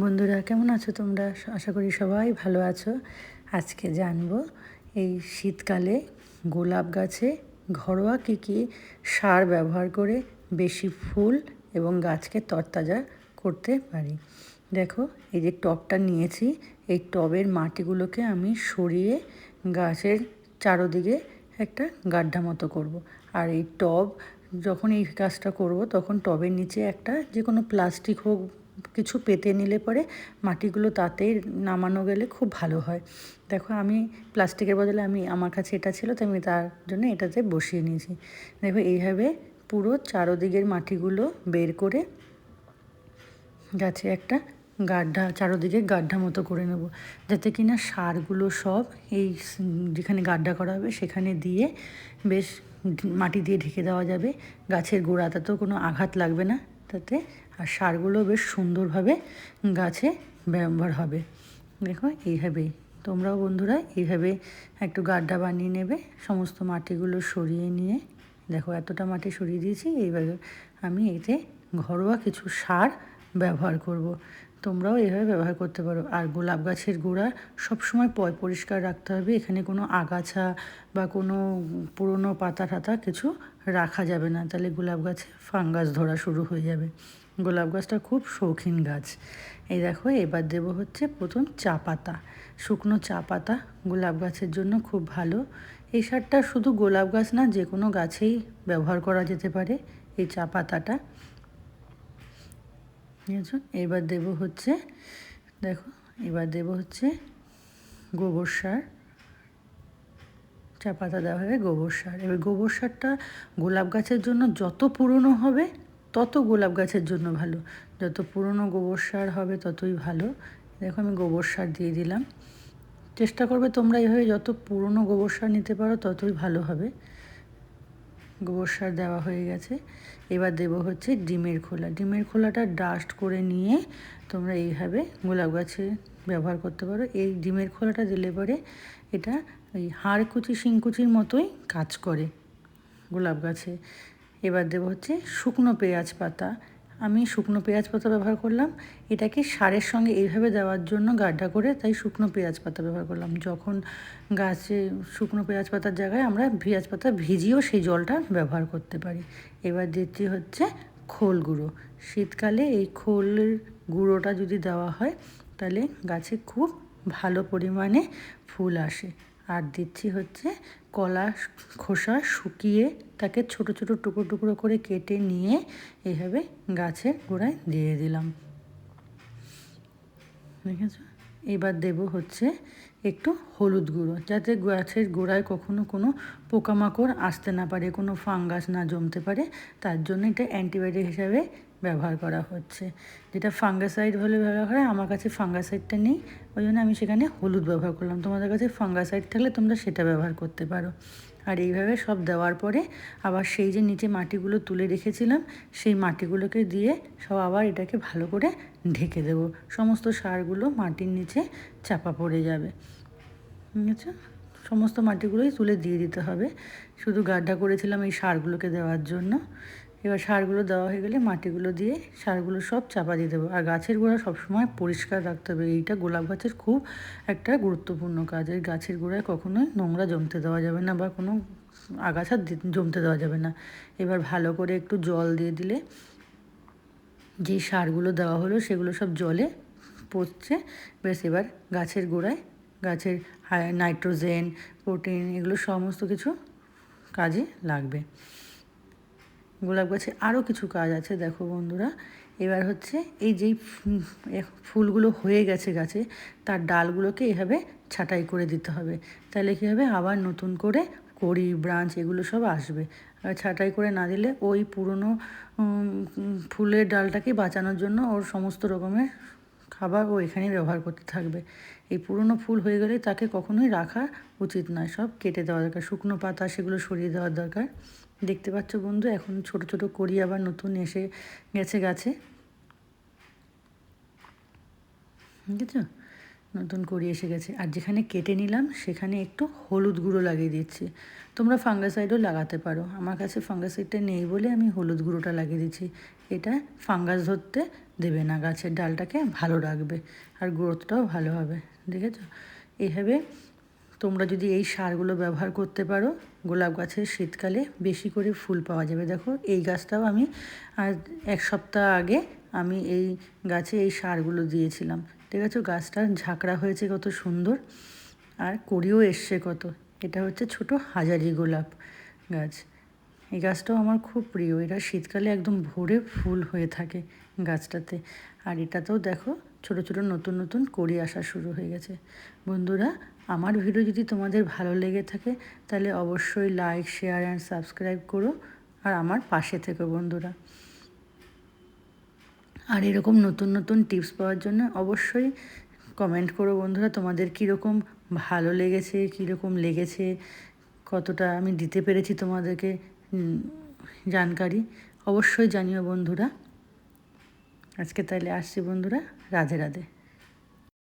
বন্ধুরা কেমন আছো তোমরা? আশা করি সবাই ভালো আছো। আজকে জানবো এই শীতকালে গোলাপ গাছে ঘরোয়া কী কী সার ব্যবহার করে বেশি ফুল এবং গাছকে তরতাজা করতে পারি। দেখো, এই যে টবটা নিয়েছি, এই টবের মাটিগুলোকে আমি সরিয়ে গাছের চারোদিকে একটা গাড্ডা মতো করব। আর এই টব যখন এই কাজটা করব তখন টবের নিচে একটা যে কোনো প্লাস্টিক হোক কিছু পেতে নিলে পরে মাটিগুলো তাতেই নামানো গেলে খুব ভালো হয়। দেখো, আমি প্লাস্টিকের বদলে আমার কাছে এটা ছিল, তো আমি তার জন্য এটাতে বসিয়ে নিয়েছি। দেখো, এইভাবে পুরো চারোদিকের মাটিগুলো বের করে গাছে একটা গাড্ডা, চারোদিকে গাড্ডা মতো করে নেব, যাতে কিনা সারগুলো সব এই যেখানে গাড্ডা করা হবে সেখানে দিয়ে বেশ মাটি দিয়ে ঢেকে দেওয়া যাবে। গাছের গোড়াটাতেও কোনো আঘাত লাগবে না তাতে, আর সারগুলো বেশ সুন্দরভাবে গাছে ব্যবহার হবে। দেখো, এইভাবেই তোমরাও বন্ধুরা এইভাবে একটু গাড্ডা বানিয়ে নেবে। সমস্ত মাটিগুলো সরিয়ে নিয়ে, দেখো এতটা মাটি সরিয়ে দিয়েছি। এইভাবে আমি এতে ঘরোয়া কিছু সার ব্যবহার করব। তোমরাও এভাবে ব্যবহার করতে পারো। আর গোলাপ গাছের গোড়া সবসময় পরিষ্কার রাখতে হবে। এখানে কোনো আগাছা বা কোনো পুরনো পাতা টাতা কিছু রাখা যাবে না, তাহলে গোলাপ গাছে ফাঙ্গাস ধরা শুরু হয়ে যাবে। গোলাপ গাছটা খুব শৌখিন গাছ। এই দেখো, এবার দেবো হচ্ছে প্রথম চা পাতা। শুকনো চা পাতা গোলাপ গাছের জন্য খুব ভালো। এই সারটা শুধু গোলাপ গাছ না, যে কোনো গাছেই ব্যবহার করা যেতে পারে এই চা পাতাটা। বুঝেছো? এবার দেবো হচ্ছে, দেখো, এবার দেবো হচ্ছে গোবর সার। চা পাতা দেওয়া হবে গোবর সার। এবার গোবর সারটা গোলাপ গাছের জন্য যত পুরনো হবে তত গোলাপ গাছের জন্য ভালো। যত পুরনো গোবর সার হবে ততই ভালো। দেখো, আমি গোবর সার দিয়ে দিলাম। চেষ্টা করবে তোমরা এইভাবে যত পুরনো গোবর সার নিতে পারো ততই ভালো হবে। গোবর সার দেওয়া হয়ে গেছে। এবার দেবো হচ্ছে ডিমের খোলা। ডিমের খোলাটা ডাস্ট করে নিয়ে তোমরা এইভাবে গোলাপ গাছে ব্যবহার করতে পারো। এই ডিমের খোলাটা দিলে পরে এটা ওই হাড়কুচি শিংকুচির মতোই কাজ করে গোলাপ গাছে। এবার দেবো হচ্ছে শুকনো পেঁয়াজ পাতা। আমি শুকনো পেঁয়াজ পাতা ব্যবহার করলাম। এটাকে সারের সঙ্গে এইভাবে দেওয়ার জন্য গাড্ডা করে, তাই শুকনো পেঁয়াজ পাতা ব্যবহার করলাম। যখন গাছে শুকনো পেঁয়াজ পাতার জায়গায় আমরা পেঁয়াজ পাতা ভিজিয়েও সেই জলটা ব্যবহার করতে পারি। এবার দিচ্ছি হচ্ছে খোল গুঁড়ো। শীতকালে এই খোলের গুঁড়োটা যদি দেওয়া হয় তাহলে গাছে খুব ভালো পরিমাণে ফুল আসে। আর দিচ্ছি হচ্ছে কলা খোসা শুকিয়ে তাকে ছোট ছোট টুকরো টুকরো করে কেটে নিয়ে এইভাবে গাছের গোড়ায় দিয়ে দিলাম। দেখেছো? এবার দেব হচ্ছে একটু হলুদ গুঁড়ো, যাতে গাছের গোড়ায় কখনো কোনো পোকামাকড় আসতে না পারে, কোনো ফাঙ্গাস না জমতে পারে। তার জন্য এটা অ্যান্টিবায়োটিক হিসাবে ব্যবহার করা হচ্ছে। যেটা ফাঙ্গাসাইড হলে ব্যবহার হয়, আমার কাছে ফাঙ্গাসাইডটা নেই, ওই জন্য আমি সেখানে হলুদ ব্যবহার করলাম। তোমাদের কাছে ফাঙ্গাসাইড থাকলে তোমরা সেটা ব্যবহার করতে পারো। আর এইভাবে সব দেওয়ার পরে আবার সেই যে নিচে মাটিগুলো তুলে রেখেছিলাম সেই মাটিগুলোকে দিয়ে সব আবার এটাকে ভালো করে ঢেকে দেবো। সমস্ত সারগুলো মাটির নিচে চাপা পড়ে যাবে। ঠিক আছে? সমস্ত মাটিগুলোই তুলে দিয়ে দিতে হবে। শুধু গাড্ডা করেছিলাম এই সারগুলোকে দেওয়ার জন্য। এবার সারগুলো দেওয়া হয়ে গেলে মাটিগুলো দিয়ে সারগুলো সব চাপা দিয়ে দেবো। আর গাছের গোড়া সবসময় পরিষ্কার রাখতে হবে। এইটা গোলাপ গাছের খুব একটা গুরুত্বপূর্ণ কাজ। এই গাছের গোড়ায় কখনোই নোংরা জমতে দেওয়া যাবে না বা কোনো আগাছা জমতে দেওয়া যাবে না। এবার ভালো করে একটু জল দিয়ে দিলে যেই সারগুলো দেওয়া হলো সেগুলো সব জলে পচছে। বেশ, এবার গাছের গোড়ায় গাছের নাইট্রোজেন, প্রোটিন, এগুলো সমস্ত কিছু কাজে লাগবে। গোলাপ গাছে আরও কিছু কাজ আছে, দেখো বন্ধুরা। এবার হচ্ছে এই যেই ফুলগুলো হয়ে গেছে গাছে, তার ডালগুলোকে এভাবে ছাঁটাই করে দিতে হবে। তাহলে কী হবে, আবার নতুন করে কড়ি, ব্রাঞ্চ এগুলো সব আসবে। আর ছাঁটাই করে না দিলে ওই পুরনো ফুলের ডালটাকে বাঁচানোর জন্য ওর সমস্ত রকমের খাবার ও এখানেই ব্যবহার করতে থাকবে। এই পুরনো ফুল হয়ে গেলে তাকে কখনোই রাখা উচিত নয়, সব কেটে দেওয়া দরকার। শুকনো পাতা সেগুলো সরিয়ে দেওয়ার দরকার। দেখতে পাচ্ছ বন্ধু, এখন ছোট ছোট কড়ি আবার নতুন এসে গেছে গাছে। বুঝেছ? নতুন কড়ি এসে গেছে। আর যেখানে কেটে নিলাম সেখানে একটু হলুদ গুঁড়ো লাগিয়ে দিচ্ছি। তোমরা ফাঙ্গাসাইডও লাগাতে পারো, আমার কাছে ফাঙ্গাসাইডটা নেই বলে আমি হলুদ গুঁড়োটা লাগিয়ে দিচ্ছি। এটা ফাঙ্গাস ধরতে দেবে না, গাছের ডালটাকে ভালো রাখবে আর গ্রোথটাও ভালো হবে। দেখেছো? এইভাবে তোমরা যদি এই সারগুলো ব্যবহার করতে পারো, গোলাপ গাছের শীতকালে বেশি করে ফুল পাওয়া যাবে। দেখো এই গাছটাও আমি আজ 1 সপ্তাহ আগে আমি এই গাছে এই সারগুলো দিয়েছিলাম। ঠিক আছে? গাছটার ঝাঁকড়া হয়েছে কত সুন্দর, আর কড়িও এসছে কত। এটা হচ্ছে ছোট হাজারি গোলাপ গাছ। এই গাছটাও আমার খুব প্রিয়, এটা শীতকালে একদম ভরে ফুল হয়ে থাকে গাছটাতে। আর এটাতেও দেখো ছোট ছোট নতুন নতুন কড়ি আসা শুরু হয়ে গেছে। বন্ধুরা, আমার ভিডিও যদি তোমাদের ভালো লেগে থাকে তাহলে অবশ্যই লাইক, শেয়ার অ্যান্ড সাবস্ক্রাইব করো, আর আমার পাশে থেকো বন্ধুরা। আর এরকম নতুন নতুন টিপস পাওয়ার জন্য অবশ্যই কমেন্ট করো বন্ধুরা, তোমাদের কীরকম ভালো লেগেছে, কীরকম লেগেছে, কতটা আমি দিতে পেরেছি তোমাদেরকে জানকারি, অবশ্যই জানিও বন্ধুরা। আজকে তাহলে আসছি বন্ধুরা, রাধে রাধে।